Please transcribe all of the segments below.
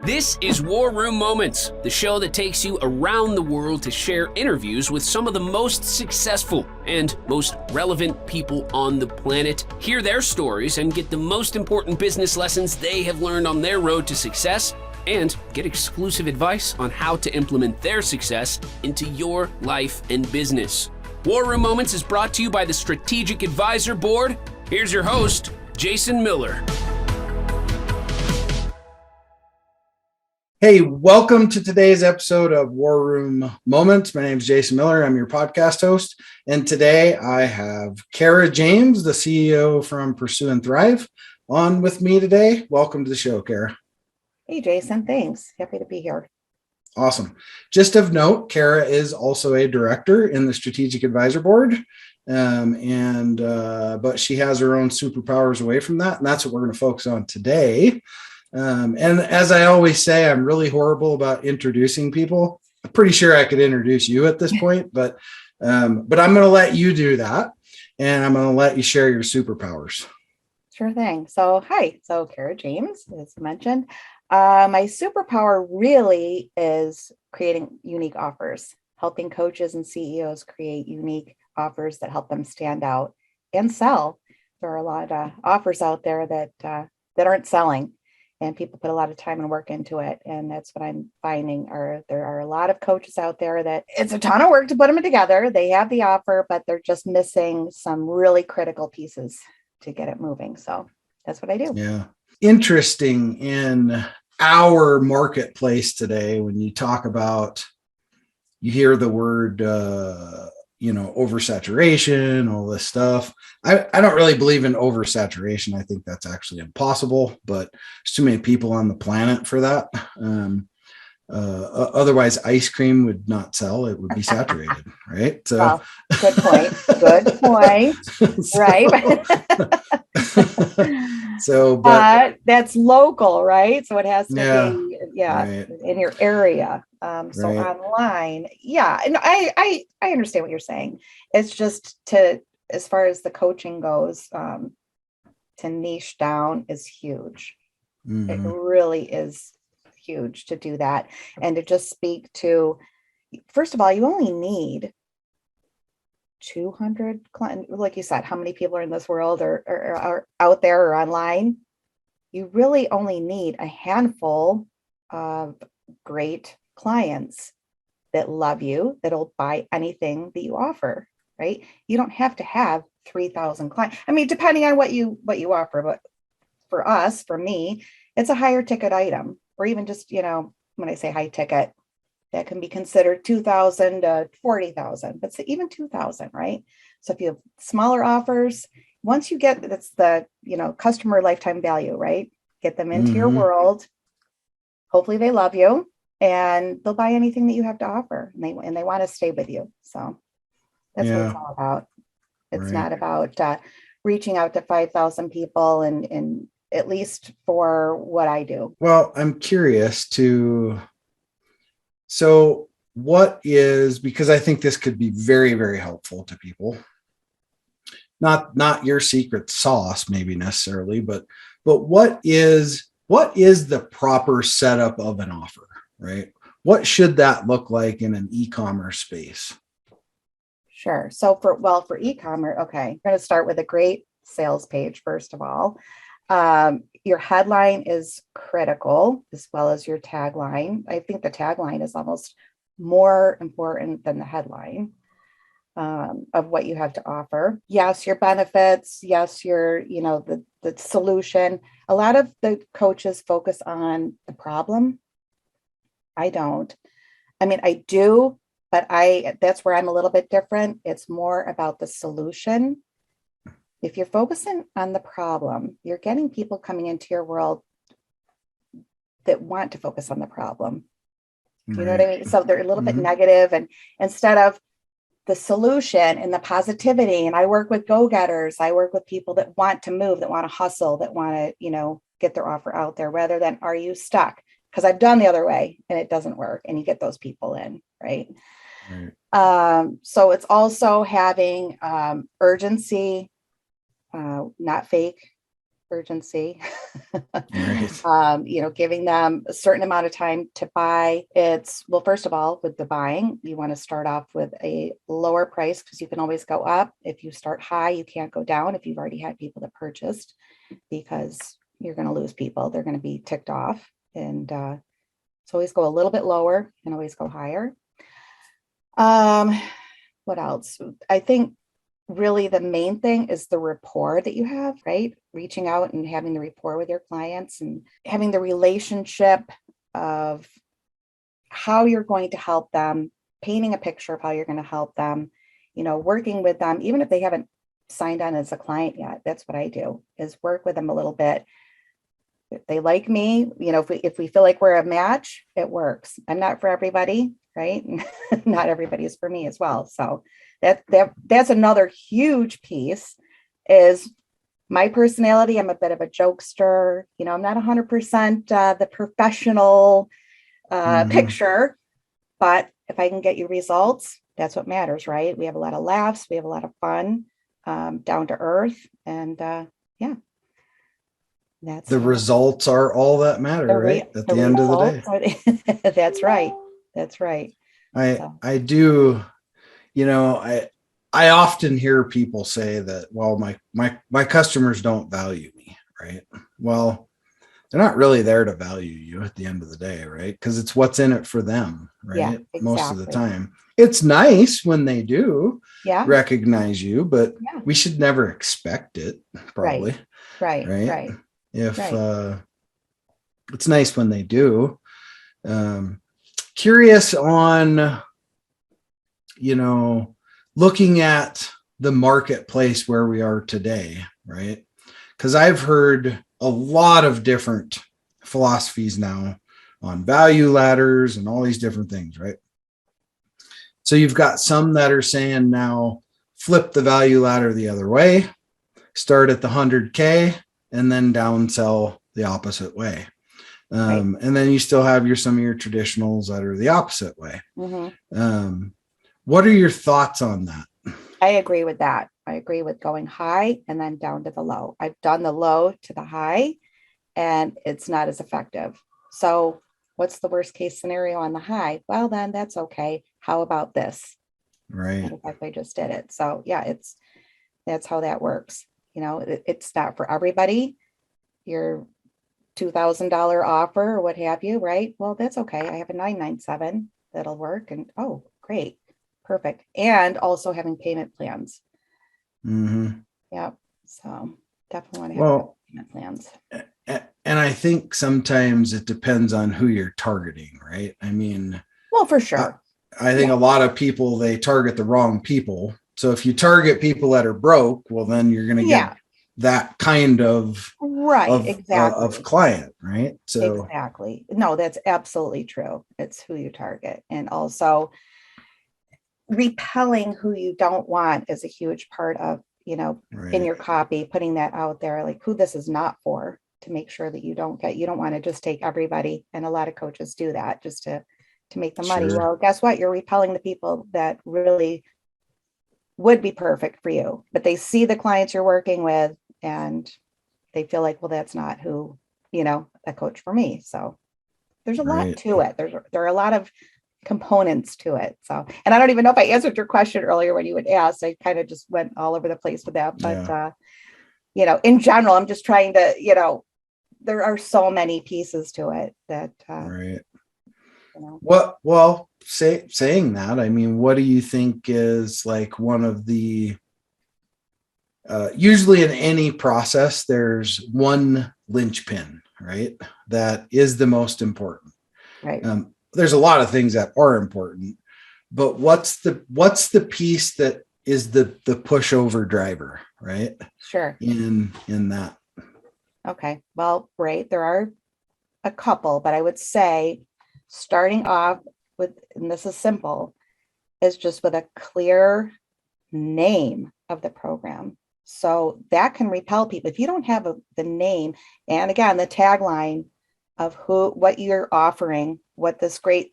This is War Room Moments, the show that takes you around the world to share interviews with some of the most successful and most relevant people on the planet, hear their stories, and get the most important business lessons they have learned on their road to success, and get exclusive advice on how to implement their success into your life and business. War Room Moments is brought to you by the Strategic Advisor Board. Here's your host, Jason Miller. Hey, welcome to today's episode of War Room Moments. My name is Jason Miller. I'm your podcast host. And today I have Kara James, the CEO from Pursue and Thrive, on with me today. Welcome to the show, Kara. Hey, Jason. Thanks. Happy to be here. Awesome. Just of note, Kara is also a director in the Strategic Advisor Board. But she has her own superpowers away from that. And that's what we're going to focus on today. And as I always say, I'm really horrible about introducing people. I'm pretty sure I could introduce you at this point, but I'm going to let you do that, and I'm going to let you share your superpowers. Sure thing. So, hi. So, Kara James, as mentioned, my superpower really is creating unique offers, helping coaches and CEOs create unique offers that help them stand out and sell. There are a lot of offers out there that aren't selling. And people put a lot of time and work into it. And that's what I'm finding there are a lot of coaches out there that it's a ton of work to put them together. They have the offer, but they're just missing some really critical pieces to get it moving. So that's what I do. Yeah. Interesting in our marketplace today, when you talk about, you hear the word, oversaturation, all this stuff. I don't really believe in oversaturation. I think that's actually impossible, but there's too many people on the planet for that. Otherwise, ice cream would not sell. It would be saturated, right? So, well, good point. Good point. Right. But that's local, right? So it has to be, right. in your area. So right. Online, and I understand what you're saying. It's just as far as the coaching goes, to niche down is huge. Mm-hmm. It really is huge to do that, and to just speak to. First of all, you only need 200 clients, like you said. How many people are in this world or are out there or online? You really only need a handful of great clients that love you, that'll buy anything that you offer, right? You don't have to have 3,000 clients. I mean, depending on what you offer, but for me, it's a higher ticket item, or even just, when I say high ticket, that can be considered 2,000 to 40,000, but even 2,000, right? So if you have smaller offers, once you get, that's the, customer lifetime value, right? Get them into your world. Hopefully they love you and they'll buy anything that you have to offer, and they want to stay with you. So that's what it's all about. It's not about reaching out to 5,000 people and at least for what I do. Well, I'm curious so what is, because I think this could be very, very helpful to people. Not your secret sauce, maybe necessarily, but what is the proper setup of an offer, right? What should that look like in an e-commerce space? Sure. So for e-commerce, okay, I'm going to start with a great sales page. First of all, your headline is critical, as well as your tagline. I think the tagline is almost more important than the headline of what you have to offer. Yes, your benefits. Yes, your, the solution. A lot of the coaches focus on the problem. I don't. I mean, I do, but that's where I'm a little bit different. It's more about the solution. If you're focusing on the problem, you're getting people coming into your world that want to focus on the problem. Do you know what I mean? So they're a little bit negative, and instead of the solution and the positivity, and I work with go-getters, I work with people that want to move, that want to hustle, that want to, get their offer out there, rather than, are you stuck? Because I've done the other way and it doesn't work, and you get those people in, right? So it's also having urgency, not fake, urgency. Right. Giving them a certain amount of time to buy. Well, first of all, with the buying, you want to start off with a lower price because you can always go up. If you start high, you can't go down if you've already had people that purchased, because you're going to lose people. They're going to be ticked off. And so always go a little bit lower and always go higher. What else? I think really the main thing is the rapport that you have, right? Reaching out and having the rapport with your clients and having the relationship of how you're going to help them, painting a picture of how you're going to help them, working with them, even if they haven't signed on as a client yet. That's what I do, is work with them a little bit. If they like me, if we feel like we're a match, it works. I'm not for everybody, right? Not everybody is for me as well. So that's another huge piece, is my personality. I'm a bit of a jokester. I'm not 100% the professional picture, but if I can get you results, that's what matters, right? We have a lot of laughs, we have a lot of fun, down to earth, and yeah. That's The results are all that matter, right? At the end of the day. That's right. That's right. I do, I often hear people say that, well, my customers don't value me, right? Well, they're not really there to value you at the end of the day, right? Because it's what's in it for them, right? Yeah, exactly. Most of the time. It's nice when they do recognize you, but we should never expect it, probably. Right. If it's nice when they do. Curious on, looking at the marketplace where we are today, right? Because I've heard a lot of different philosophies now on value ladders and all these different things, right? So you've got some that are saying now flip the value ladder the other way, start at the 100K and then downsell the opposite way. And then you still have some of your traditionals that are the opposite way. What are your thoughts on that? I agree with that. I agree with going high and then down to the low. I've done the low to the high and it's not as effective. So what's the worst case scenario on the high? Well, then that's okay. How about this? Right. And in fact, I just did it. So yeah, that's how that works. It's not for everybody. Your $2,000 offer or what have you, right? Well, that's okay. I have a 997 that'll work. And oh, great. Perfect. And also having payment plans. Yeah. So definitely want to have payment plans. And I think sometimes it depends on who you're targeting, right? I mean, well, for sure. I think a lot of people, they target the wrong people. So if you target people that are broke, well, then you're going to get that kind of of client, right? So exactly. No, that's absolutely true. It's who you target. And also repelling who you don't want is a huge part of, in your copy, putting that out there, like who this is not for, to make sure that you don't want to just take everybody. And a lot of coaches do that just to make the money. Well, guess what? You're repelling the people that really would be perfect for you, but they see the clients you're working with and they feel like, well, that's not who, a coach for me. So there's a lot to it. There are a lot of components to it. So, and I don't even know if I answered your question earlier when you had asked. I kind of just went all over the place with that. But, in general, I'm just trying to, there are so many pieces to it that, Well, saying that, I mean, what do you think is like one of the, usually in any process, there's one linchpin, right? That is the most important. Right. There's a lot of things that are important, but what's the piece that is the pushover driver, right? Sure. In that. Okay. Well, great. There are a couple, but I would say starting off with, and this is simple, is just with a clear name of the program. So that can repel people. If you don't have the name, and again, the tagline of what you're offering, what this great,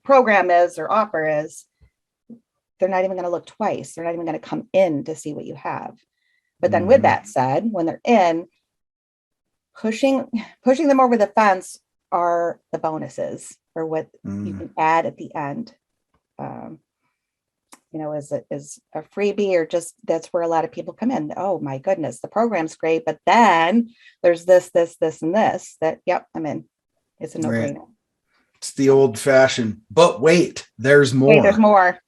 program is or offer is, they're not even going to look twice. They're not even going to come in to see what you have. But then with that said, when they're in, pushing them over the fence are the bonuses, or what you can add at the end. Is a freebie, or just that's where a lot of people come in. Oh my goodness, the program's great, but then there's this, and this that, yep, I'm in. It's a no-brainer. Right. It's the old fashioned, but wait, there's more. Wait, there's more.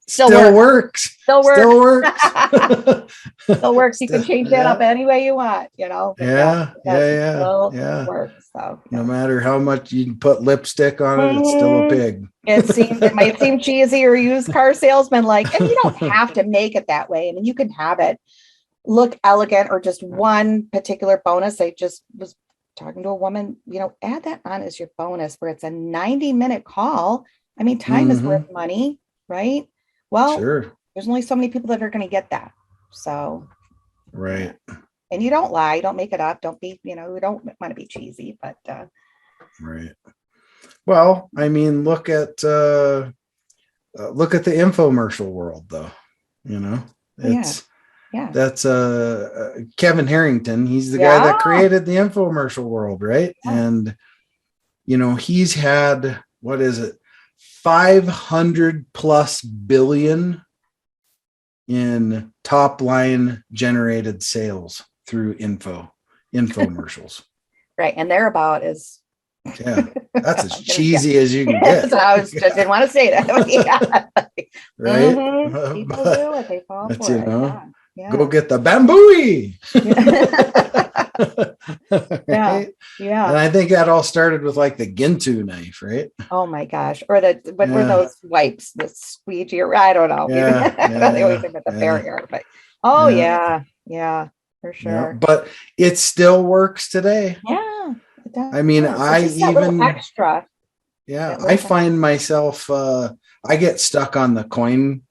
Still works. Still works. Still works. Still works. You can change that up any way you want, but Yeah. works. So no matter how much you put lipstick on it, it's still a pig. It might seem cheesy or used car salesman like, and you don't have to make it that way. I mean, you can have it look elegant, or just one particular bonus. I just was talking to a woman, add that on as your bonus, where it's a 90-minute call. I mean, time is worth money, right? Well, sure. There's only so many people that are going to get that. So, right. And you don't lie, don't make it up. Don't be, we don't want to be cheesy, but right. Well, I mean, look at the infomercial world, though. That's Kevin Harrington. He's the guy that created the infomercial world, right? Yeah. And he's had, what is it, 500 plus billion in top line generated sales through infomercials. Right. And thereabout is that's as cheesy as you can get. So I didn't want to say that. Right. People do it, they fall for it. Go get the bambooey. Right? Yeah. And I think that all started with like the Gintu knife, right? Oh my gosh. Or what were those wipes? The squeegee, or I don't know. They always think about the barrier, but yeah, for sure. Yeah, but it still works today. Yeah. It does. I mean, I even extra. Yeah, I find myself I get stuck on the coin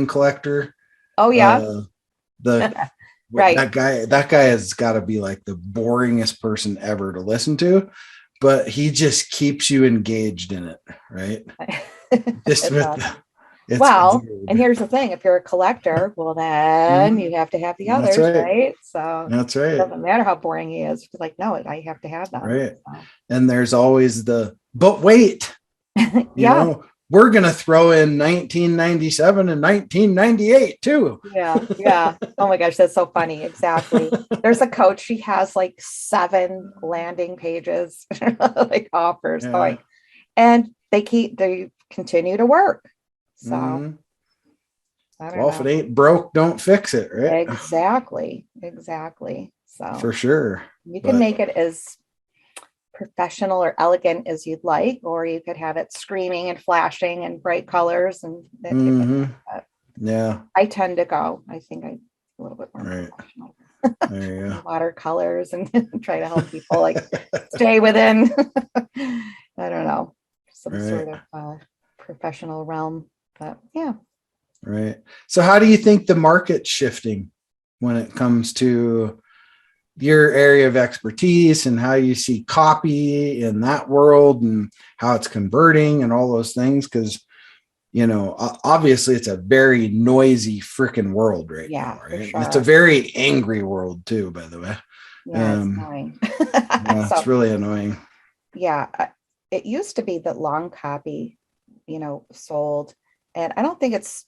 collector. Oh yeah. Right. That guy has got to be like the boringest person ever to listen to, but he just keeps you engaged in it, right? Just and here's the thing: if you're a collector, well, then you have to have the others, right? So that's right. It doesn't matter how boring he is. It's like, no, I have to have them. Right. So. And there's always but wait, we're going to throw in 1997 and 1998 too. Yeah. Oh my gosh, that's so funny. Exactly. There's a coach. She has like 7 landing pages, like offers going, and they continue to work. So I don't know. If it ain't broke, don't fix it, right? Exactly. So for sure. You can make it as professional or elegant as you'd like, or you could have it screaming and flashing and bright colors and I tend to go, I think I'm a little bit more professional. There you go. Watercolors and try to help people like stay within I don't know, some sort of professional realm, but right. So how do you think the market's shifting when it comes to your area of expertise, and how you see copy in that world and how it's converting and all those things? Because, obviously it's a very noisy freaking world right now, right? Sure. It's a very angry world too, by the way. Yeah, it's annoying. It's really annoying. Yeah. It used to be that long copy, sold, and I don't think it's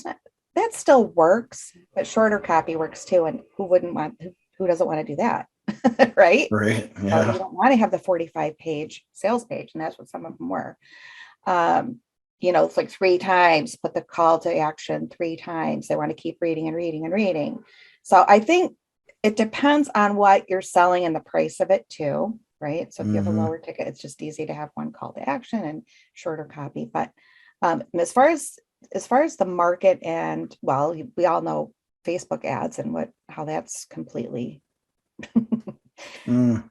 not, that still works, but shorter copy works too. And who doesn't want to do that? Right. Yeah. You don't want to have the 45-page sales page. And that's what some of them were. It's like 3 times, put the call to action 3 times. They want to keep reading and reading and reading. So I think it depends on what you're selling and the price of it too. Right. So if you have a lower ticket, it's just easy to have one call to action and shorter copy. But as far as the market, and we all know Facebook ads and how that's completely an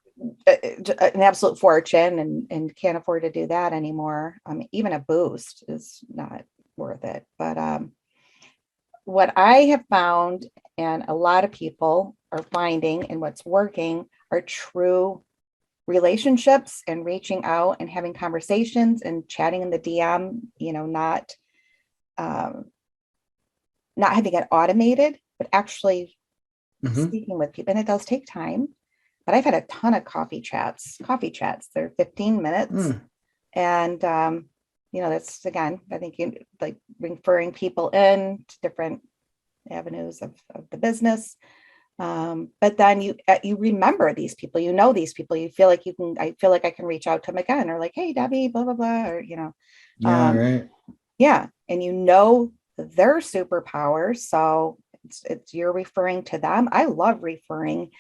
absolute fortune, and can't afford to do that anymore. Even a boost is not worth it. But what I have found, and a lot of people are finding, and what's working, are true relationships and reaching out and having conversations and chatting in the DM, not having it automated, but actually Mhm. speaking with people, and it does take time, but I've had a ton of coffee chats. They're 15 minutes. Mm. And, that's, again, I think like referring people in to different avenues of the business. But then you remember these people, these people, you feel like I feel like I can reach out to them again, or like, hey, Debbie, blah, blah, blah, or, Yeah, right. yeah. And their superpowers. So you're referring to them. I love referring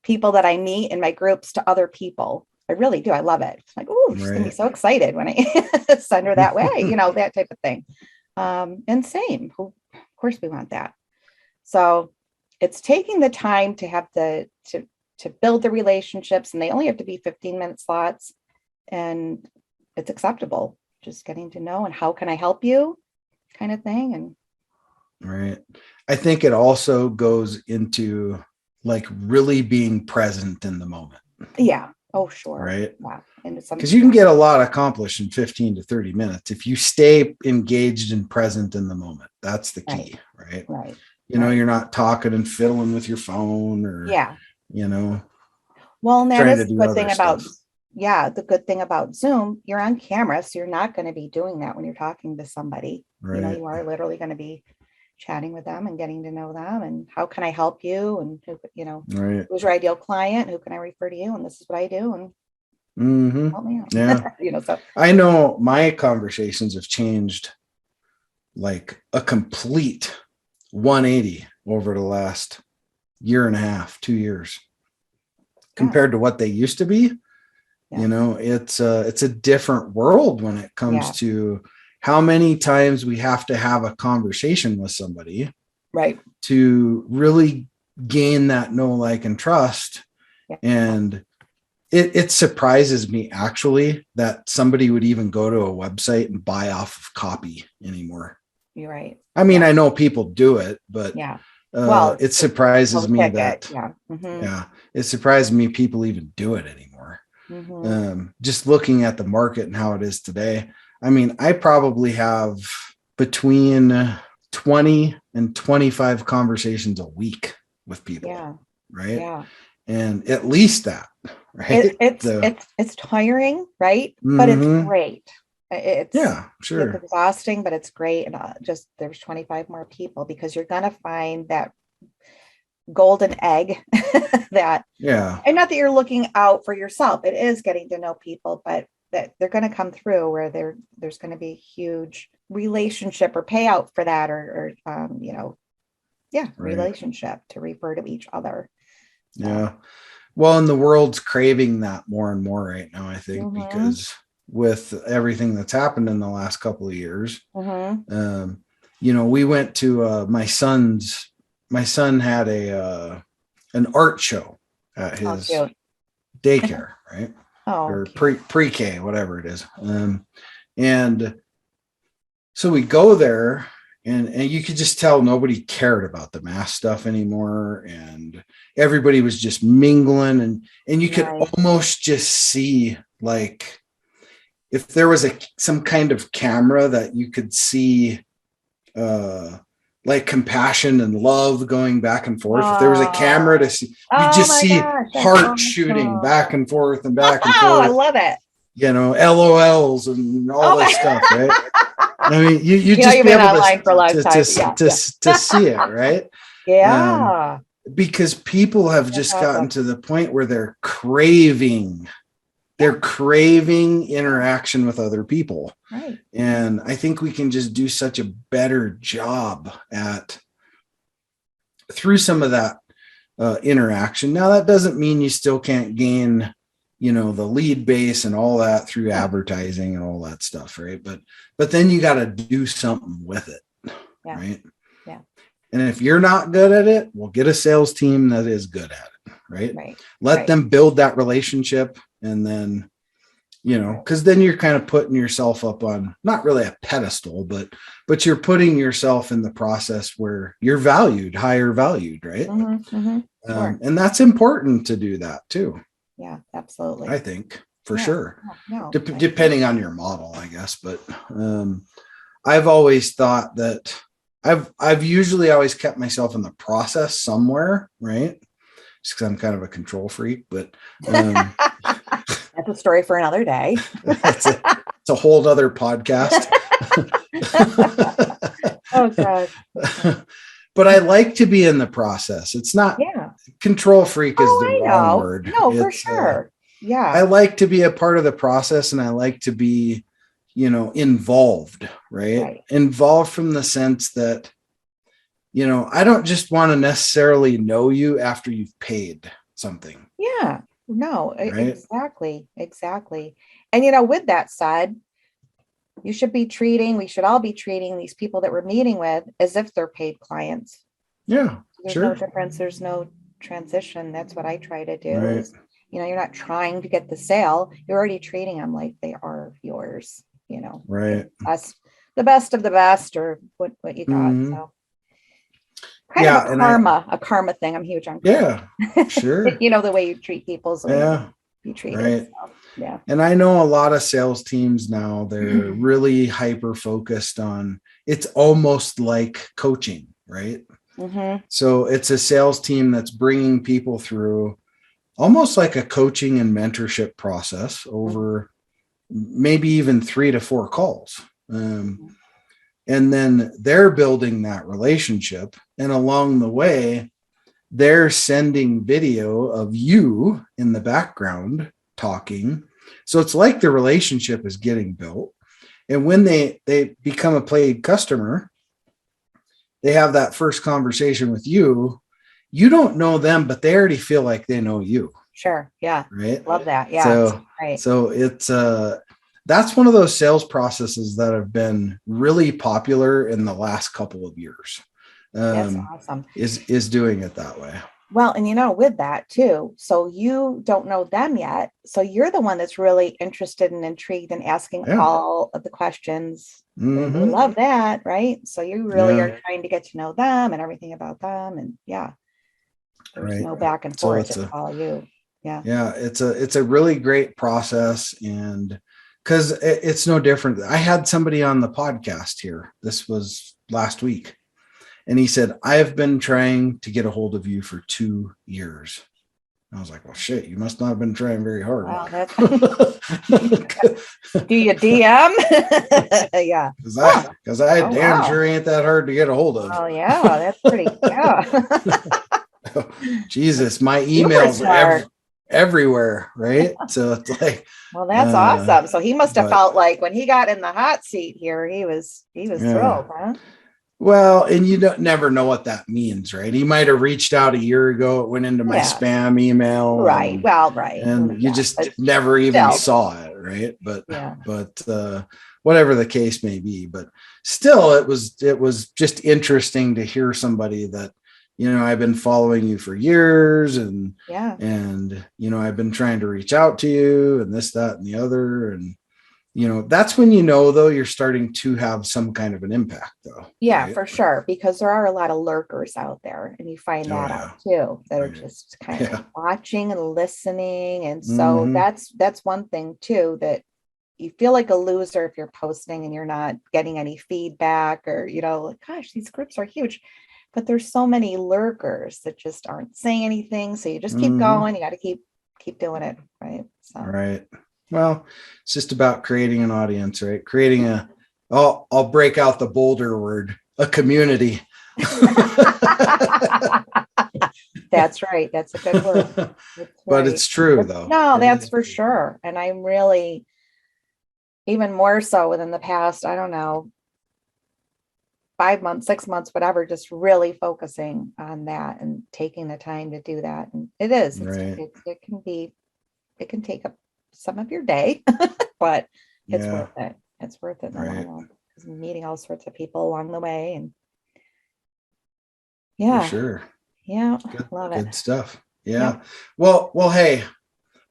people that I meet in my groups to other people. I really do. I love it. It's like, oh, she's gonna be Right. so excited when I send her that way, that type of thing. And same, of course we want that. So it's taking the time to have to build the relationships, and they only have to be 15-minute slots, and it's acceptable. Just getting to know, and how can I help you, kind of thing. And Right. I think it also goes into like really being present in the moment. yeah, oh sure, Right. yeah, and it's Because you can get a lot accomplished in 15 to 30 minutes if you stay engaged and present in the moment. That's the key, right? right. You're not talking and fiddling with your phone or, Yeah. Well, and that trying is to the do good other thing about, stuff. the good thing about Zoom, you're on camera, so you're not going to be doing that when you're talking to somebody. Right. You are literally going to be chatting with them and getting to know them, and how can I help you, and Right. who's your ideal client, who can I refer to you, and this is what I do, and Mm-hmm. help me out. Yeah. So I know my conversations have changed like a complete 180 over the last year and a half, 2 years compared to what they used to be. Yeah. It's a different world when it comes Yeah. to how many times we have to have a conversation with somebody Right. to really gain that know, like, and trust. Yeah. And it surprises me actually that somebody would even go to a website and buy off of copy anymore. You're right. I mean, I know people do it, but Yeah. Well, it surprises me that, yeah. Mm-hmm. yeah, it surprises me people even do it anymore. Mm-hmm. Just looking at the market and how it is today. I mean, I probably have between 20 and 25 conversations a week with people. Yeah. Right. Yeah. And at least that, right? It's tiring, right? But it's Mm-hmm. great. It's sure. It's exhausting, but it's great. And just there's 25 more people, because you're gonna find that golden egg that, and not that you're looking out for yourself. It is getting to know people, but that they're going to come through where there's going to be a huge relationship or payout for that, or relationship to refer to each other. So. Yeah. Well, and the world's craving that more and more right now, I think, Mm-hmm. because with everything that's happened in the last couple of years, Mm-hmm. We went to my son had an art show at his daycare, right? Or pre-K, whatever it is. And so we go there, and you could just tell nobody cared about the mask stuff anymore, and everybody was just mingling, and you could almost just see, like, if there was some kind of camera that you could see like compassion and love going back and forth. If there was a camera to see, you just see heart shooting back and forth and back and forth. I love it. LOLs and all this stuff, right? I mean, you just be able to see it, right? Yeah. Because people have just gotten to the point where they're craving interaction with other people. Right. And I think we can just do such a better job through some of that interaction. Now, that doesn't mean you still can't gain, the lead base and all that through advertising and all that stuff. Right. But then you got to do something with it. Yeah. Right. Yeah. And if you're not good at it, we'll get a sales team that is good at it. Right. Let them build that relationship. And then, because then you're kind of putting yourself up on not really a pedestal, but you're putting yourself in the process where you're higher valued. Right. Mm-hmm, mm-hmm. Sure. And that's important to do that too. Yeah, absolutely. I think for sure. No, depending on your model, I guess. But I've always thought that I've usually always kept myself in the process somewhere, right? Just because I'm kind of a control freak, but That's a story for another day. it's a whole other podcast. Oh God. But I like to be in the process. It's not control freak is the wrong word. No, for sure. I like to be a part of the process, and I like to be, involved, right? Involved from the sense that, I don't just want to necessarily know you after you've paid something. Yeah, no, right? Exactly. And, with that said, we should all be treating these people that we're meeting with as if they're paid clients. Yeah, there's no difference. There's no transition. That's what I try to do. Right. Is, you're not trying to get the sale. You're already treating them like they are yours. Right. Us, the best of the best, or what you got. Mm-hmm. So kind of a karma thing. I'm huge on karma. Yeah, sure. The way you treat people. So you treat it. So, yeah. And I know a lot of sales teams now, they're really hyper focused on, it's almost like coaching, right? Mm-hmm. So it's a sales team that's bringing people through almost like a coaching and mentorship process over maybe even 3 to 4 calls. And then they're building that relationship. And along the way, they're sending video of you in the background talking. So it's like the relationship is getting built. And when they become a paid customer, they have that first conversation with you. You don't know them, but they already feel like they know you. Sure. Yeah. Right. Love that. Yeah. So, right. So it's that's one of those sales processes that have been really popular in the last couple of years. That's awesome. Is doing it that way. Well, and with that too, so you don't know them yet. So you're the one that's really interested and intrigued and asking all of the questions. Mm-hmm. I love that, right? So you really are trying to get to know them and everything about them. And there's no back and forth. It's all you. Yeah. Yeah. It's a really great process. And because it's no different. I had somebody on the podcast here. This was last week. And he said, I've been trying to get a hold of you for 2 years. I was like, well, shit, you must not have been trying very hard. Wow, do you DM? Yeah. Because I damn sure ain't that hard to get a hold of. Oh, yeah. That's pretty, Jesus, my emails are everywhere, right? So it's like, well, that's awesome. So he must have felt like when he got in the hot seat here, he was thrilled, huh? Well, and you never know what that means, right? He might have reached out a year ago. It went into my spam email. Right. And you just never even saw it, right? But whatever the case may be. But still, it was just interesting to hear somebody that, I've been following you for years and I've been trying to reach out to you and this, that, and the other. And that's when though you're starting to have some kind of an impact though. Yeah, right? For sure. Because there are a lot of lurkers out there, and you find that out too, that are just kind of watching and listening. And so that's one thing too, that you feel like a loser if you're posting and you're not getting any feedback, or, like, gosh, these groups are huge, but there's so many lurkers that just aren't saying anything. So you just keep going. You got to keep doing it. Right. So. Right. Well, it's just about creating an audience, right? Creating I'll break out the bolder word, a community. That's right. That's a good word. But it's true though. No, that's for sure. And I'm really, even more so within the past, I don't know, 5 months, 6 months, whatever, just really focusing on that and taking the time to do that. And it is, it can take up some of your day, but it's worth it. It's worth it in the long run, because meeting all sorts of people along the way. And for sure. Yeah. Love it. Good stuff. Yeah. Well, hey,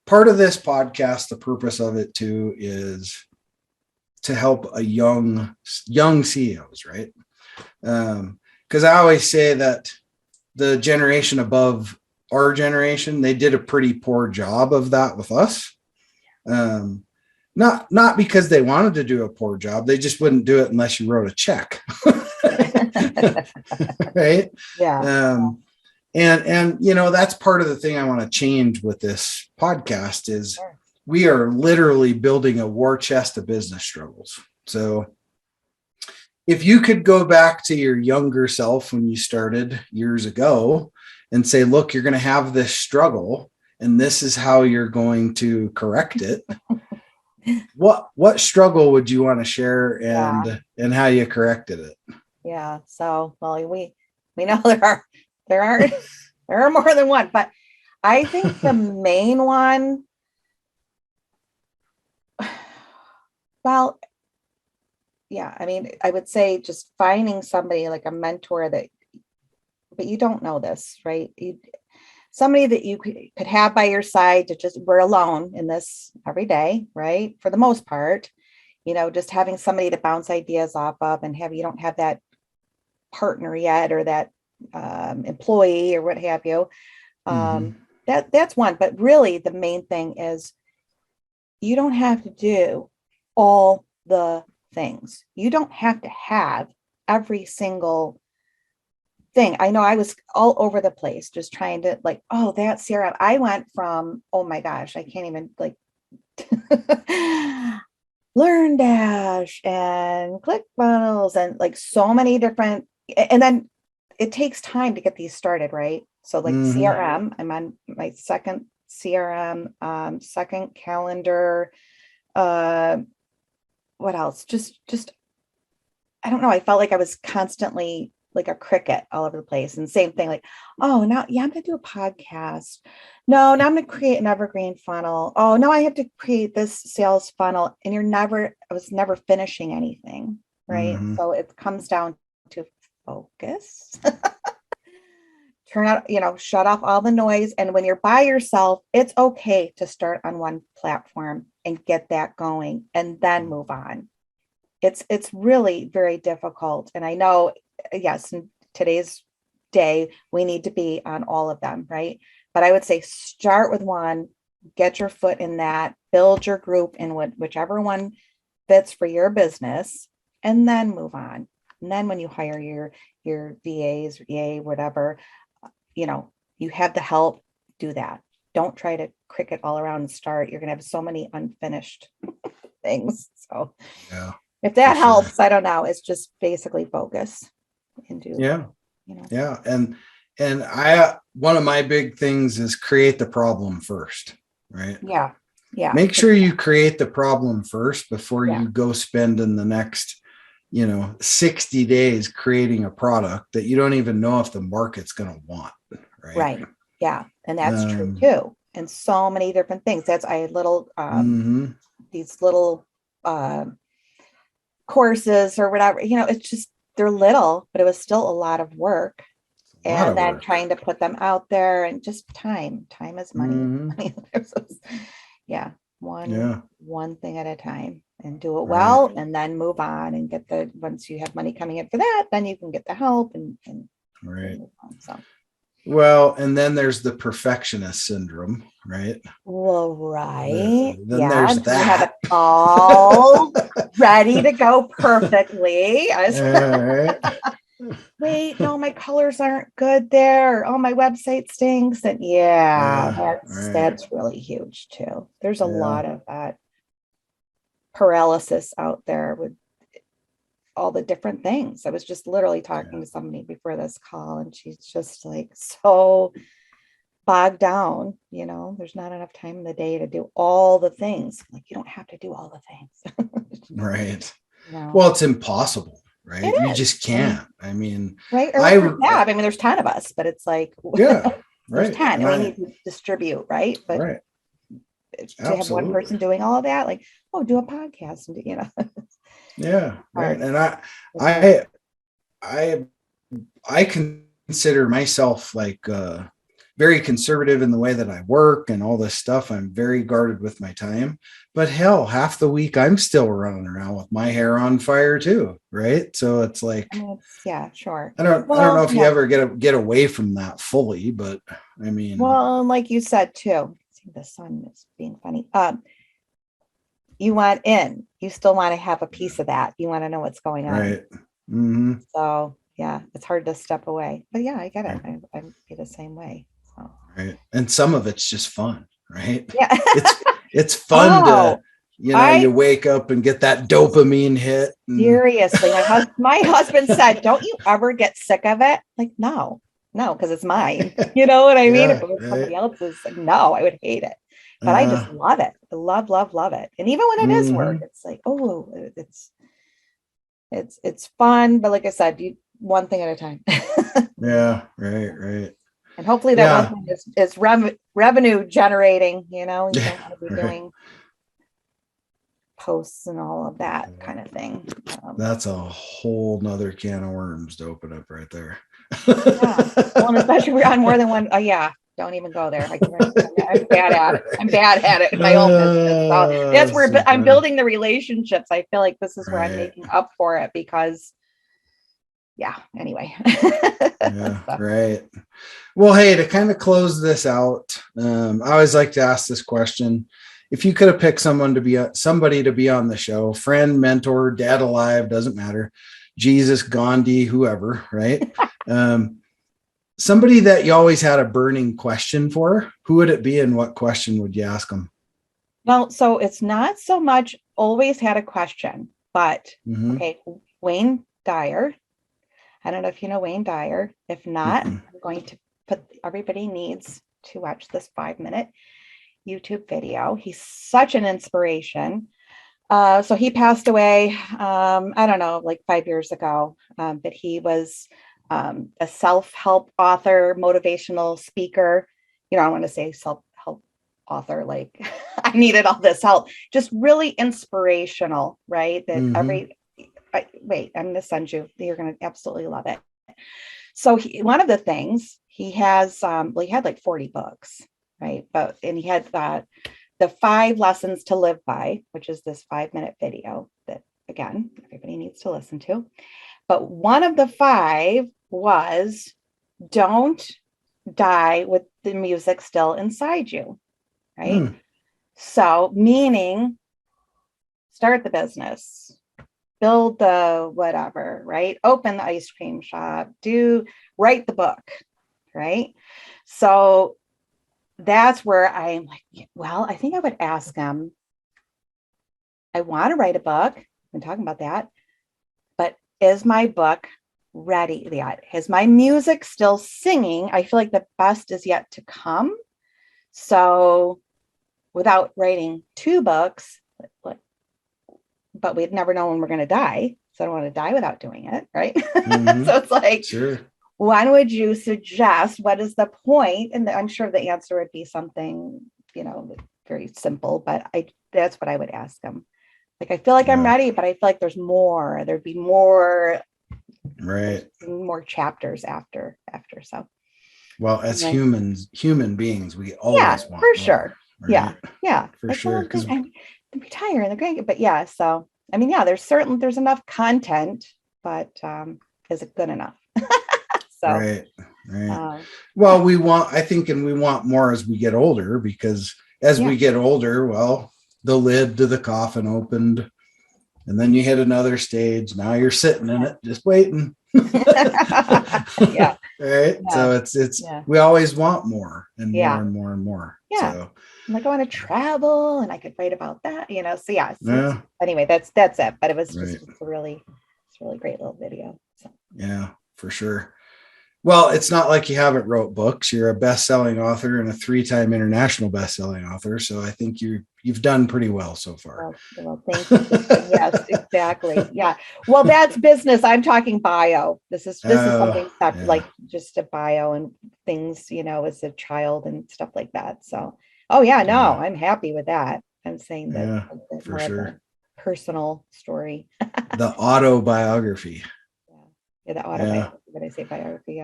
part of this podcast, the purpose of it too, is to help a young CEOs, right? Because I always say that the generation above our generation, they did a pretty poor job of that with us. Not because they wanted to do a poor job. They just wouldn't do it unless you wrote a check. Right. Yeah. And that's part of the thing I want to change with this podcast is Sure. we are literally building a war chest of business struggles. So if you could go back to your younger self when you started years ago and say, look, you're going to have this struggle and this is how you're going to correct it. What struggle would you want to share and how you corrected it? Yeah. So, well, we know there are more than one, but I think the main one, well, yeah, I mean, I would say just finding somebody like a mentor but you don't know this, right? Somebody that you could have by your side to just, we're alone in this every day, right? For the most part, just having somebody to bounce ideas off of and you don't have that partner yet or that employee or what have you. That's one, but really the main thing is you don't have to do all the things. You don't have to have every single thing. I know I was all over the place, just trying to that CRM. I went from, oh my gosh, I can't even Learn Dash and ClickFunnels and so many different, and then it takes time to get these started, right? So CRM, I'm on my second CRM, second calendar. What else? Just I don't know. I felt like I was constantly like a cricket all over the place. And same thing, oh, now, yeah, I'm going to do a podcast. No, now I'm going to create an evergreen funnel. Oh, no, I have to create this sales funnel. And I was never finishing anything. Right. So it comes down to focus, turn out, shut off all the noise. And when you're by yourself, it's okay to start on one platform and get that going and then move on. It's really very difficult. And I know, yes, in today's day, we need to be on all of them, right? But I would say start with one, get your foot in that, build your group in whichever one fits for your business, and then move on. And then when you hire your VAs, EA, whatever, you have the help, do that. Don't try to cricket all around and start. You're going to have so many unfinished things. So yeah. If that helps, I don't know. It's just basically focus and do. Yeah. Yeah. And one of my big things is create the problem first, right? Yeah. Yeah. Make sure you create the problem first before you go spend in the next, 60 days creating a product that you don't even know if the market's going to want. Right. Right. Yeah. And that's true too. And so many different things. I had little, these little, courses or whatever, it's just, they're little, but it was still a lot of work. And then trying to put them out there and just time is money. One thing at a time and do it well, and then move on and get once you have money coming in for that, then you can get the help and right. Move on, so. Well, and then there's the perfectionist syndrome, right? Well, right. Then there's that. You have it all ready to go perfectly. Wait, no, my colors aren't good there. Oh, my website stinks. And that's really huge too. There's a lot of that paralysis out there with all the different things. I was just literally talking to somebody before this call, and she's just so bogged down, there's not enough time in the day to do all the things. You don't have to do all the things. Right. Well, it's impossible, right? You just can't. I mean, right. Or there's 10 of us, but it's there's 10 and we need to distribute, right? But to have one person doing all of that, do a podcast and yeah, right. And I consider myself very conservative in the way that I work and all this stuff. I'm very guarded with my time, but hell, half the week I'm still running around with my hair on fire too, right? So it's yeah, sure. I don't know if you ever get away from that fully, but I mean, well, like you said too, the sun is being funny. You still want to have a piece of that. You want to know what's going on. Right. Mm-hmm. So it's hard to step away, but yeah, I get it. I'd be the same way. So. Right. And some of it's just fun, right? Yeah. It's fun to, I you wake up and get that dopamine hit. Seriously, my husband said, "Don't you ever get sick of it?" Like, no, because it's mine. You know what I mean? If it was somebody else's, like, no, I would hate it. But I just love it. I love it. And even when it is work, it's like, oh, it's fun. But like I said, one thing at a time. Yeah, right. And hopefully that one thing is revenue generating. You don't want to be doing posts and all of that kind of thing. That's a whole nother can of worms to open up right there. Yeah. Well, and especially we're on more than one. Oh yeah. Don't even go there. I'm bad at it. I'm bad at it in my own business. So that's where I'm building the relationships. I feel like this is where I'm making up for it because, anyway. Yeah, right. Well, hey, to kind of close this out, I always like to ask this question. If you could have picked somebody to be on the show, friend, mentor, dad alive, doesn't matter, Jesus, Gandhi, whoever, right? Somebody that you always had a burning question for, who would it be and what question would you ask them? Well, so it's not so much always had a question, but okay, Wayne Dyer. I don't know if you know Wayne Dyer. If not, I'm going to everybody needs to watch this 5-minute YouTube video. He's such an inspiration. So he passed away, I don't know, like 5 years ago, but he was a self-help author, motivational speaker. I want to say self-help author, like I needed all this help, just really inspirational, right? That I'm going to send you, you're going to absolutely love it. So one of the things he has, he had like 40 books, right? And he had the 5 lessons to live by, which is this 5-minute video that, again, everybody needs to listen to. But one of the 5 was, don't die with the music still inside you, right? So meaning, start the business, build the whatever, right? Open the ice cream shop, write the book, right? So that's where I'm like, well, I think I would ask him, I want to write a book. I've been talking about that, but is my book ready yet? Is my music still singing? I feel like the best is yet to come. So without writing 2 books, but we'd never know when we're going to die. So I don't want to die without doing it. Right. So it's like, sure. When would you suggest? What is the point? And I'm sure the answer would be something, very simple, but that's what I would ask him. Like, I feel like I'm ready, but I feel like there's more. There'd be more, right? More chapters after. So, well, as human beings, we always want for more, sure. Right? Yeah, for like, sure. Because I'm retiring, the great, but yeah. So, I mean, there's enough content, but is it good enough? So, right. Well, we want more as we get older, because as we get older, well, the lid to the coffin opened, and then you hit another stage. Now you're sitting in it, just waiting. Yeah. Right. Yeah. So we always want more and more and more and more. Yeah. So I'm like, I want to travel and I could write about that, So yeah. Anyway, that's it. But it was Right. just it's a really great little video. So. Yeah, for sure. Well, it's not like you haven't wrote books. You're a best-selling author and a 3-time international best-selling author. So I think you've done pretty well so far. Well, thank you. Yes, exactly. Yeah. Well, that's business. I'm talking bio. This is something that like just a bio and things, as a child and stuff like that. So, I'm happy with that. I'm saying that for sure. Personal story. The autobiography. Yeah, the autobiography. When I say biography,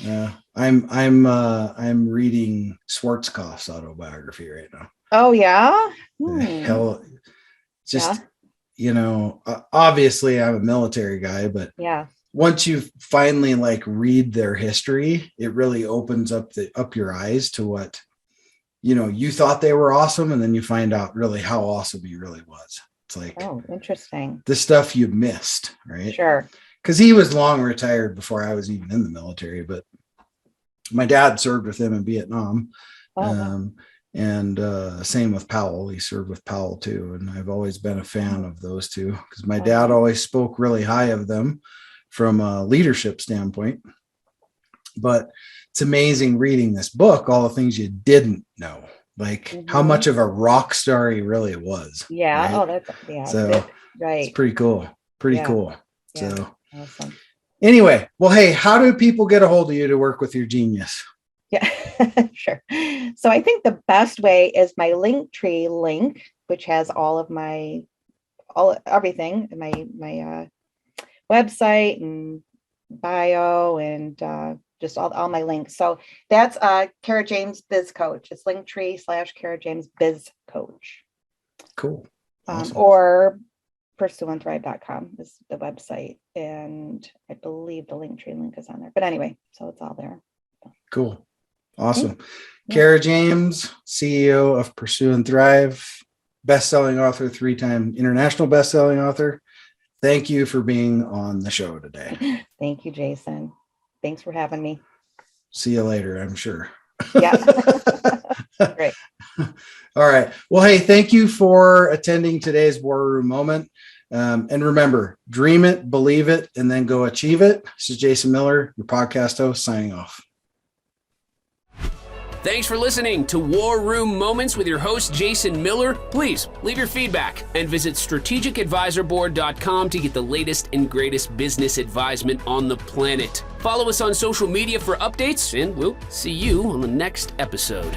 Yeah. I'm reading Schwarzkopf's autobiography right now. Oh yeah. Hell, just obviously I'm a military guy, but once you finally read their history, it really opens up your eyes to what you thought they were awesome, and then you find out really how awesome he really was. It's like, oh, interesting. The stuff you missed, right? Sure. because he was long retired before I was even in the military, but my dad served with him in Vietnam. Wow. And same with Powell. He served with Powell too. And I've always been a fan of those two because my dad always spoke really high of them from a leadership standpoint. But it's amazing reading this book, all the things you didn't know, like how much of a rock star he really was. Yeah. Right? Oh, that's so right. It's pretty cool. Cool. Yeah. So Awesome. Anyway, well, hey, how do people get a hold of you to work with your genius? Yeah, sure. So I think the best way is my Linktree link, which has all of everything, my website and bio and just all my links. So that's Kara James Biz Coach. It's Linktree/Kara James Biz Coach. Cool. Awesome. Or pursueandthrive.com is the website. And I believe the Linktree link is on there. But anyway, so it's all there. Cool. Awesome. Kara James, CEO of Pursue and Thrive, best-selling author, 3-time international best-selling author. Thank you for being on the show today. Thank you, Jason. Thanks for having me. See you later, I'm sure. Yeah. Great. All right. Well, hey, thank you for attending today's War Room Moment. And remember, dream it, believe it, and then go achieve it. This is Jason Miller, your podcast host, signing off. Thanks for listening to War Room Moments with your host, Jason Miller. Please leave your feedback and visit strategicadvisorboard.com to get the latest and greatest business advisement on the planet. Follow us on social media for updates, and we'll see you on the next episode.